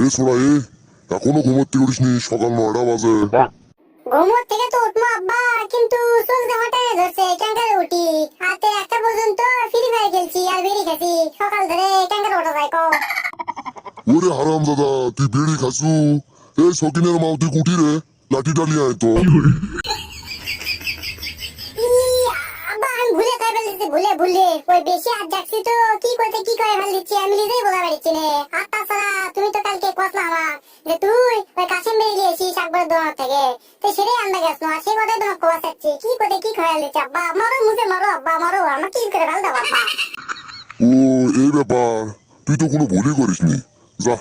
এ ছোড়া এখনো ঘুমোতে করিসনি, সকাল 9টা বাজে। ঘুমোর থেকে তো উঠবো আব্বা, কিন্তু চোখ জামাটা ধরছে ক্যাঙ্কারে উঠি। হাতে একটা পর্যন্ত ফ্রি ফায়ার খেলছি আর বেরি খাচ্ছি, সকাল ধরে ক্যাঙ্কারে ওঠা যায় কও। ওরে হারাম দাদা, তুই বেড়ি খাসু? এই সকিনের মাও তুই কুটি রে, লাঠিটা নিয়ে আয় তো। আব্বা আমি ভুলে খাই ফেলছি, ভুলে ওই বেশি হাত যাচ্ছি তো কি করতে কি করে ফেলছি আমি নিজেই বোঝা পারছি না। আর তাছাড়া তুমি তো কালকে কসলা আমার যে তুই ওই কাশিম বেরিয়ে এসিস একবার দোকান থেকে, তো সেটাই আমরা গেছো আর সেই কথাই তোমাকে কোয়া চাচ্ছি কি করতে কি খাই ফেলছি। আব্বা মারো মুখে মারো, আব্বা মারো, আমার কি করে ফেল দাও আব্বা। ও এই ব্যাপার, তুই তো কোনো ভুলই করিসনি। যা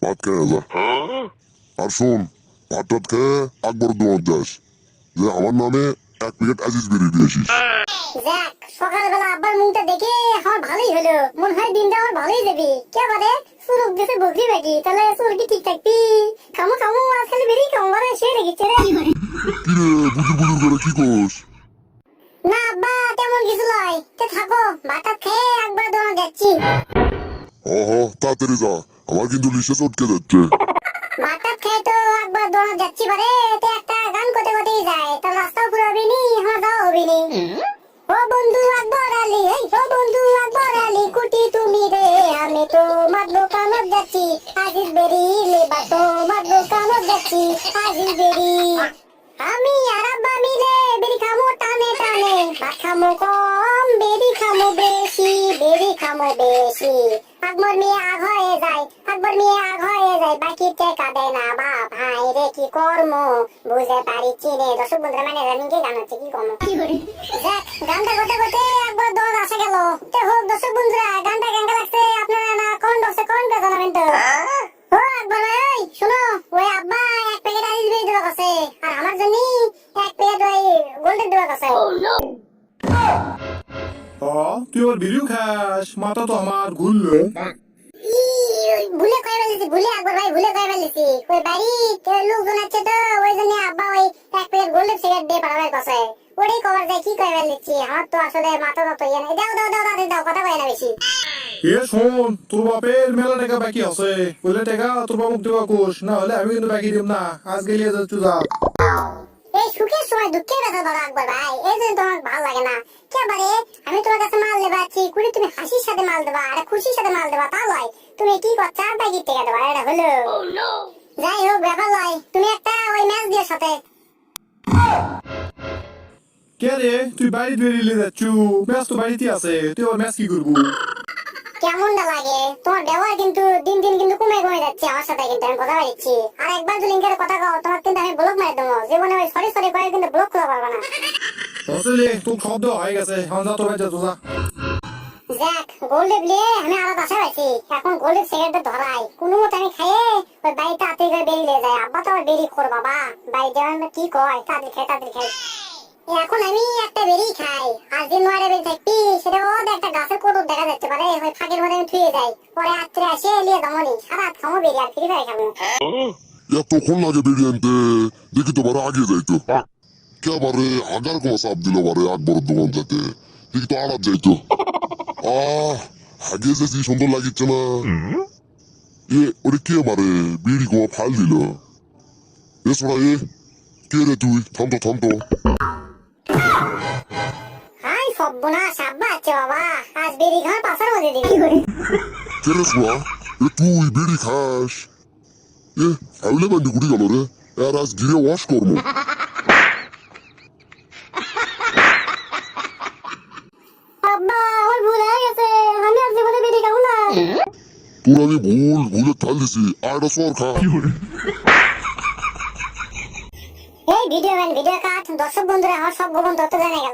ভাত খেয়ে যা। আর শোন, ভাত টাত খেয়ে আকবর দোয়ার যাস, যে আমার নামে 1 প্যাকেট আজিজ বেরিয়ে দিয়েছিস। যাক সকালবেলা আব্বার মুখটা দেখে আমার ভালোই হলো, মনে হয় দিনটা আমার ভালোই যাবে। কে বাদে সুরুক গেছে বকরি বাকি, তাহলে সুর কি ঠিক থাকবি? খামো খামো আজকাল বেরিয়ে খামো মানে সে রেখেছে রে। কি রে বুজুর বুজুর করে কি কোস? না আব্বা তেমন কিছু নয়, তে থাকো ভাতটা খেয়ে একবার দোকান যাচ্ছি। তাড়াতাড়ি যা, আমার কিন্তু লিসে চটকে যাচ্ছে। ভাতটা খেয়ে তো একবার দোকান যাচ্ছি বারে, তে একটা গান করতে করতেই যায়, তার রাস্তাও পুরাবি নি আমার যাওয়া হবি নি। ও বন্ধু আকবর আলী, ও বন্ধু আকবর আলী, কুটি তুমি রে আমি তোমার দোকানত যাচ্ছি, আজিজ বেরি লেবা তোমার দোকানত যাচ্ছি, আজিজ বেরি। আমি আর আব্বা মিলে বেরি খামো টানে টানে, ভাত খামো কম বেরি খামো বেশি, বেরি খামো বেশি। আকবর মিয়া আগ হয়ে যায়, আকবর মিয়া আগ হয়ে যায়, বাকি টেকা দেয় না বাপ, হাই রে কি কর্ম বুঝে পারিছি রে। দর্শক বন্ধুরা মানে রানিং কে গান হচ্ছে কি কর্ম। যাক গানটা করতে করতে একবার 10 আসা গেল। তে হোক দর্শক বন্ধুরা, গানটা কেমন লাগছে আপনারা না কমেন্ট বক্সে কমেন্ট করে জানাবেন তো। ও আকবর ভাই শোনো, ওই আব্বা 1 প্যাকেট আজিজ বেরি দেওয়া আছে, আর আমার জন্য 1 প্যাকেট ওই গোল্ডেন দেওয়া আছে। তুই ওর ভিডিও খাস, মাথা তো আমার ঘুরলো। ভুলে কয়ে ফেলেছি, ভুলে আকবর ভাই ভুলে কয়ে ফেলেছি। ওই বাড়ি লোকজন আছে তো ওই জন্য আব্বা ওই 1 প্যাকেট গোল্ডেন সিগারেট দিয়ে পাঠাবার কাছে ওটাই কভার যায় কি কয়ে ফেলেছি। আমার তো আসলে মাথা তো ইয়ে নেই। দাও দাও দাও দাও দাও, কথা কয় না বেশি। এ শোন, তোর বাপের মেলা টাকা বাকি আছে, ওইলে টাকা তোর বাবুক দেওয়া কোষ, না হলে আমি কিন্তু বাকি দিব না। আজ গেলিয়ে যাচ্ছু যা। এই সুখের সময় দুঃখের কথা বলো আকবর ভাই, এই জন্য তোমার ভালো লাগে না কেবারে। আমি তোমার কাছে মাল দেবা আছি, কুড়ি তুমি হাসির সাথে মাল দেবা আর খুশির সাথে মাল দেবা, তা লয় তুমি কি কর 4 প্যাকেট টাকা দেবা, এটা হলো। যাই হোক ব্যাপার লয়, তুমি একটা ওই ম্যাচ দিয়ে সাথে। কে রে তুই বাড়ি বেরিয়ে যাচ্ছু? ম্যাচ তো বাড়িতে আছে, তুই ওর ম্যাচ কি করবো? কেমনটা লাগে তোমার ব্যবহার কিন্তু দিন দিন কিন্তু কমে কমে যাচ্ছে আমার সাথে, কিন্তু আমি কথা বলছি। আর একবার যদি লিঙ্কের কথা কও তোমার কিন্তু আমি ব্লক মারি দেবো, জীবনে ওই সরি সরি করে কিন্তু ব্লক করতে পারবো না। আসলে তোর শব্দ হয়ে গেছে, এখন যা তোর যা যা। যাক গোল্ডে বিয়ে আমি আলাদা আশা পাইছি, এখন গোল্ডের সিগারেটটা ধরাই কোনো মতে আমি খাইয়ে ওই বাড়িতে তাড়াতাড়ি করে বেরিয়ে যায়। আব্বা তো আবার বেরি কর বাবা, বাড়ি যাওয়ার কি কয় তাড়াতাড়ি খাই তাড়াতাড়ি খাই। এখন আমি একটা বেরি খাই, আর যে নয়টা বেরি থাকবি সেটা ওদের একটা গাছের কোটর দেখা যাচ্ছে পারে, ওই ফাঁকের মধ্যে আমি থুয়ে যাই, পরে রাত্রে আসে নিয়ে দমনি সারা রাত খামো বেরি আর ফ্রি ফায়ার খাবো। এতক্ষণ লাগে বেরিয়ে আনতে, দেখি তো বারে আগে যাইতো। কেবারে আগার কোনো চাপ দিল বারে আকবর দোকান যেতে, দেখি তো আড়াত যাইতো। আগে যেছি সুন্দর লাগিচ্ছে না। ওরে কে মারে বিড়ি গোয়া ফাল দিল? এ ছোড়া কে রে তুই? থামতো থামতো। হাই সব্বনাশ, আব্বা আছে বাবা, আজ বেরি খাওয়ার পাশার মধ্যে দিবি। কে রে ছোড়া? তুই বিড়ি খাস? ফাউলে বান্ডি গুটি গেল রে, আর আজ গিরে ওয়াশ করবো। আব্বা আমার ভুল হয়ে গেছে, আমি আর জীবনে বেরি খাবো না। তোর আমি ভুলে ঠাল দিছি, আরেকটা সর খা। এই ভিডিও কাট, দর্শক বন্ধুরা আমার সব গোপন তথ্য জানা গেল।